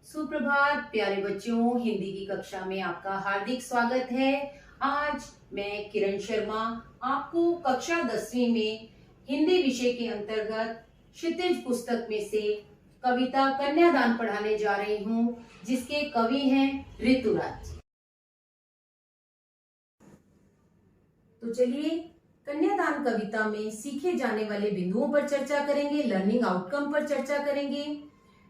सुप्रभात प्यारे बच्चों, हिंदी की कक्षा में आपका हार्दिक स्वागत है। आज मैं किरण शर्मा आपको कक्षा 10वीं में हिंदी विषय के अंतर्गत क्षितिज पुस्तक में से कविता कन्यादान पढ़ाने जा रही हूँ, जिसके कवि हैं ऋतुराज। तो चलिए कन्यादान कविता में सीखे जाने वाले बिंदुओं पर चर्चा करेंगे, लर्निंग आउटकम पर चर्चा करेंगे।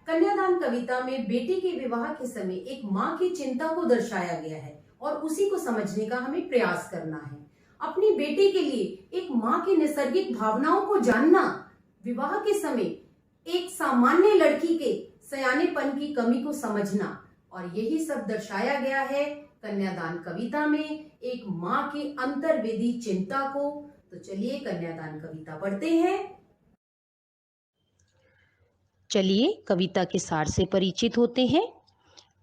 कन्यादान कविता में बेटी के विवाह के समय एक माँ की चिंता को दर्शाया गया है और उसी को समझने का हमें प्रयास करना है। अपनी बेटी के लिए एक माँ की नैसर्गिक भावनाओं को जानना, विवाह के समय एक सामान्य लड़की के सयानेपन की कमी को समझना, और यही सब दर्शाया गया है कन्यादान कविता में एक माँ की अंतर्वेदी चिंता को। तो चलिए कन्यादान कविता पढ़ते हैं। चलिए कविता के सार से परिचित होते हैं।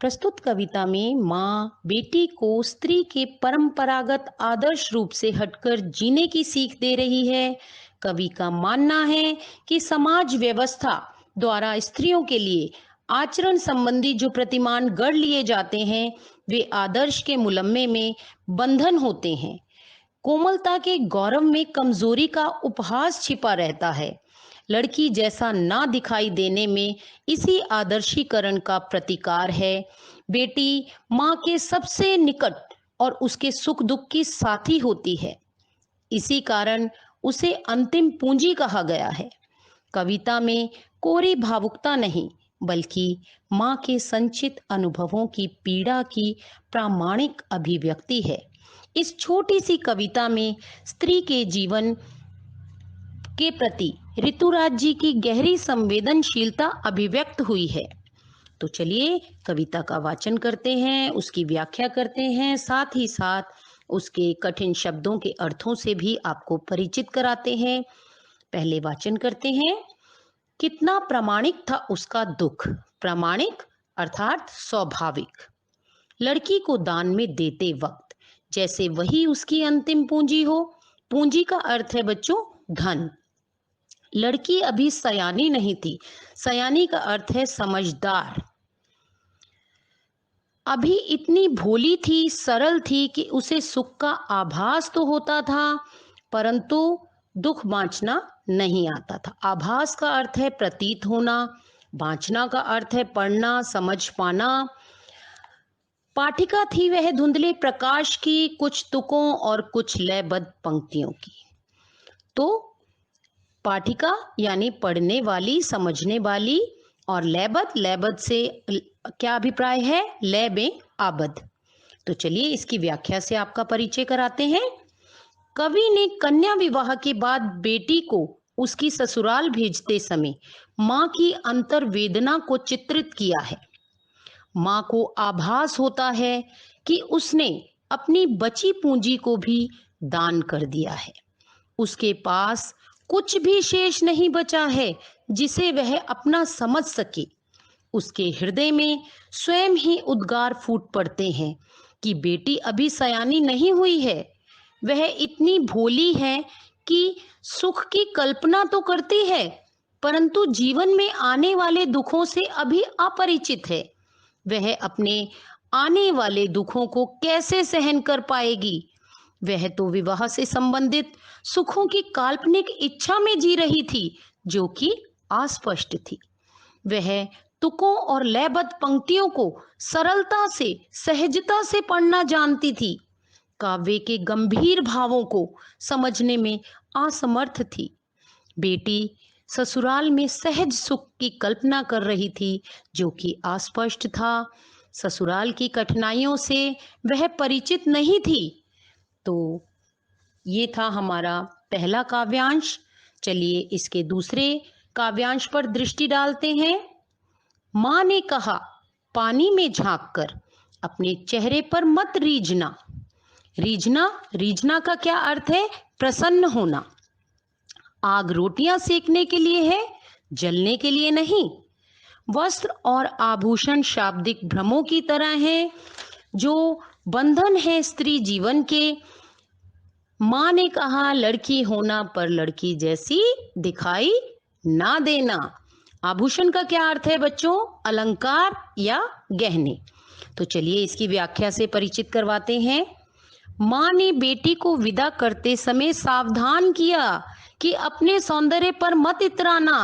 प्रस्तुत कविता में माँ बेटी को स्त्री के परंपरागत आदर्श रूप से हटकर जीने की सीख दे रही है। कवि का मानना है कि समाज व्यवस्था द्वारा स्त्रियों के लिए आचरण संबंधी जो प्रतिमान गढ़ लिए जाते हैं वे आदर्श के मुलम्मे में बंधन होते हैं। कोमलता के गौरव में कमजोरी का उपहास छिपा रहता है। लड़की जैसा ना दिखाई देने में इसी आदर्शीकरण का प्रतिकार है। बेटी माँ के सबसे निकट और उसके सुख दुख की साथी होती है, इसी कारण उसे अंतिम पूंजी कहा गया है। कविता में कोरी भावुकता नहीं, बल्कि माँ के संचित अनुभवों की पीड़ा की प्रामाणिक अभिव्यक्ति है। इस छोटी सी कविता में स्त्री के जीवन के प्रति ऋतुराज जी की गहरी संवेदनशीलता अभिव्यक्त हुई है। तो चलिए कविता का वाचन करते हैं, उसकी व्याख्या करते हैं, साथ ही साथ उसके कठिन शब्दों के अर्थों से भी आपको परिचित कराते हैं। पहले वाचन करते हैं। कितना प्रामाणिक था उसका दुख। प्रामाणिक अर्थात स्वाभाविक। लड़की को दान में देते वक्त जैसे वही उसकी अंतिम पूंजी हो। पूंजी का अर्थ है बच्चों धन। लड़की अभी सयानी नहीं थी। सयानी का अर्थ है समझदार। अभी इतनी भोली थी, सरल थी कि उसे सुख का आभास तो होता था, परंतु दुख बांचना नहीं आता था। आभास का अर्थ है प्रतीत होना, बांचना का अर्थ है पढ़ना, समझ पाना। पाठिका थी वह धुंधले प्रकाश की, कुछ तुकों और कुछ लयबद्ध पंक्तियों की। तो पाठिका यानी पढ़ने वाली, समझने वाली, और लयबद्ध से क्या अभिप्राय है? लय में आबद्ध। तो चलिए इसकी व्याख्या से आपका परिचय कराते हैं। कवि ने कन्या विवाह के बाद बेटी को उसकी ससुराल भेजते समय माँ की अंतर्वेदना को चित्रित किया है। माँ को आभास होता है कि उसने अपनी बची पूंजी को भी दान कर दिया है। उसके पास कुछ भी शेष नहीं बचा है जिसे वह अपना समझ सके। उसके हृदय में स्वयं ही उद्गार फूट पड़ते हैं कि बेटी अभी सयानी नहीं हुई है। वह इतनी भोली है कि सुख की कल्पना तो करती है, परंतु जीवन में आने वाले दुखों से अभी अपरिचित है। वह अपने आने वाले दुखों को कैसे सहन कर पाएगी? वह तो विवाह से संबंधित सुखों की काल्पनिक इच्छा में जी रही थी, जो कि अस्पष्ट थी। वह तुकों और लयबद्ध पंक्तियों को सरलता से, सहजता से पढ़ना जानती थी। काव्य के गंभीर भावों को समझने में असमर्थ थी। बेटी ससुराल में सहज सुख की कल्पना कर रही थी, जो कि अस्पष्ट था। ससुराल की कठिनाइयों से वह परिचित नहीं थी। तो ये था हमारा पहला काव्यांश। चलिए इसके दूसरे काव्यांश पर दृष्टि डालते हैं। माँ ने कहा पानी में झांककर अपने चेहरे पर मत रीझना। रीझना का क्या अर्थ है? प्रसन्न होना। आग रोटियां सेकने के लिए है, जलने के लिए नहीं। वस्त्र और आभूषण शाब्दिक भ्रमों की तरह हैं, जो बंधन है स्त्री जीवन के। माँ ने कहा लड़की होना पर लड़की जैसी दिखाई ना देना। आभूषण का क्या अर्थ है बच्चों? अलंकार या गहने। तो चलिए इसकी व्याख्या से परिचित करवाते हैं। माँ ने बेटी को विदा करते समय सावधान किया कि अपने सौंदर्य पर मत इतराना,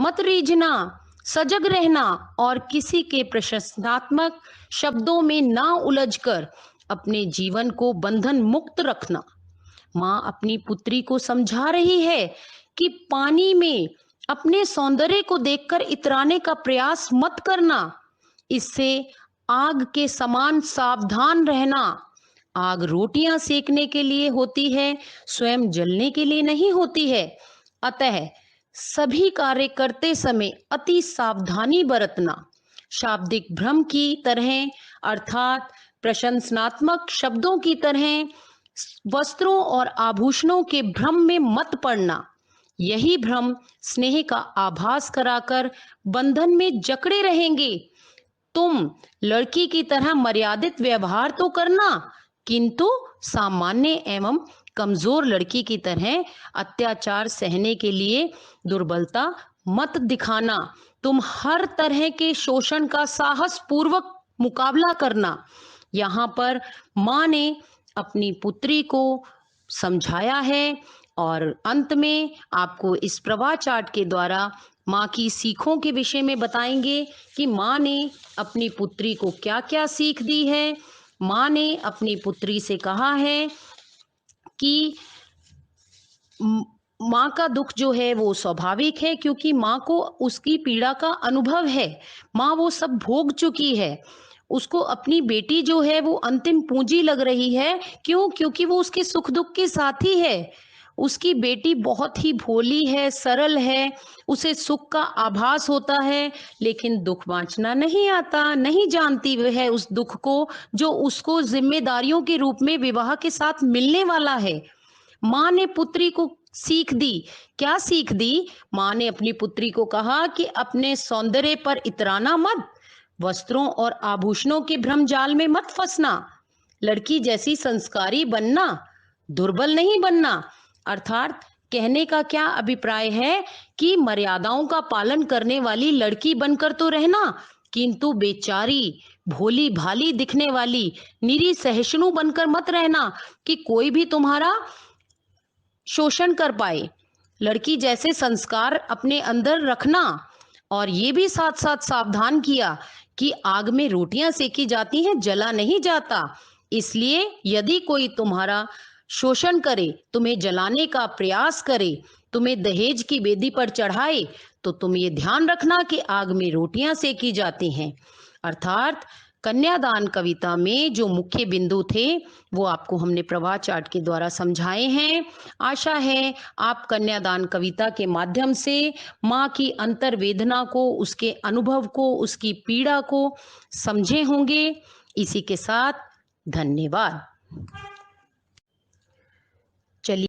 मत रीझना, सजग रहना और किसी के प्रशंसात्मक शब्दों में ना उलझकर अपने जीवन को बंधन मुक्त रखना। माँ अपनी पुत्री को समझा रही है कि पानी में अपने सौंदर्य को देखकर इतराने का प्रयास मत करना। इससे आग के समान सावधान रहना। आग रोटियां सेकने के लिए होती है, स्वयं जलने के लिए नहीं होती है। अतः सभी कार्य करते समय अति सावधानी बरतना। शाब्दिक भ्रम की तरह अर्थात प्रशंसनात्मक शब्दों की तरह वस्त्रों और आभूषणों के भ्रम में मत पड़ना। यही भ्रम स्नेह का आभास कराकर बंधन में जकड़े रहेंगे। तुम लड़की की तरह मर्यादित व्यवहार तो करना, किंतु सामान्य एवं कमजोर लड़की की तरह अत्याचार सहने के लिए दुर्बलता मत दिखाना। तुम हर तरह के शोषण का साहस पूर्वक मुकाबला करना। यहाँ पर माँ ने अपनी पुत्री को समझाया है और अंत में आपको इस प्रवाह चार्ट के द्वारा माँ की सीखों के विषय में बताएंगे कि माँ ने अपनी पुत्री को क्या क्या सीख दी है। माँ ने अपनी पुत्री से कहा है कि माँ का दुख जो है वो स्वाभाविक है, क्योंकि माँ को उसकी पीड़ा का अनुभव है। माँ वो सब भोग चुकी है। उसको अपनी बेटी जो है वो अंतिम पूंजी लग रही है। क्यों? क्योंकि वो उसके सुख दुख के साथी है। उसकी बेटी बहुत ही भोली है, सरल है, उसे सुख का आभास होता है, लेकिन दुख बांटना नहीं आता, नहीं जानती वह है उस दुख को जो उसको जिम्मेदारियों के रूप में विवाह के साथ मिलने वाला है। माँ ने पुत्री को सीख दी। क्या सीख दी? माँ ने अपनी पुत्री को कहा कि अपने सौंदर्य पर इतराना मत, वस्त्रों और आभूषणों के भ्रम जाल में मत फंसना, लड़की जैसी संस्कारी बनना, दुर्बल नहीं बनना। अर्थात कहने का क्या अभिप्राय है कि मर्यादाओं का पालन करने वाली लड़की बनकर तो रहना, किंतु बेचारी भोली भाली दिखने वाली निरी सहिष्णु बनकर मत रहना कि कोई भी तुम्हारा शोषण कर पाए। लड़की जैसे संस्कार अपने अंदर रखना। और ये भी साथ साथ सावधान किया कि आग में रोटियां सेकी जाती हैं, जला नहीं जाता। इसलिए यदि कोई तुम्हारा शोषण करे, तुम्हें जलाने का प्रयास करे, तुम्हें दहेज की वेदी पर चढ़ाए, तो तुम ये ध्यान रखना कि आग में रोटियां सेकी जाती हैं। अर्थात कन्यादान कविता में जो मुख्य बिंदु थे वो आपको हमने प्रवाह चार्ट के द्वारा समझाए हैं। आशा है आप कन्यादान कविता के माध्यम से माँ की अंतर्वेदना को, उसके अनुभव को, उसकी पीड़ा को समझे होंगे। इसी के साथ धन्यवाद।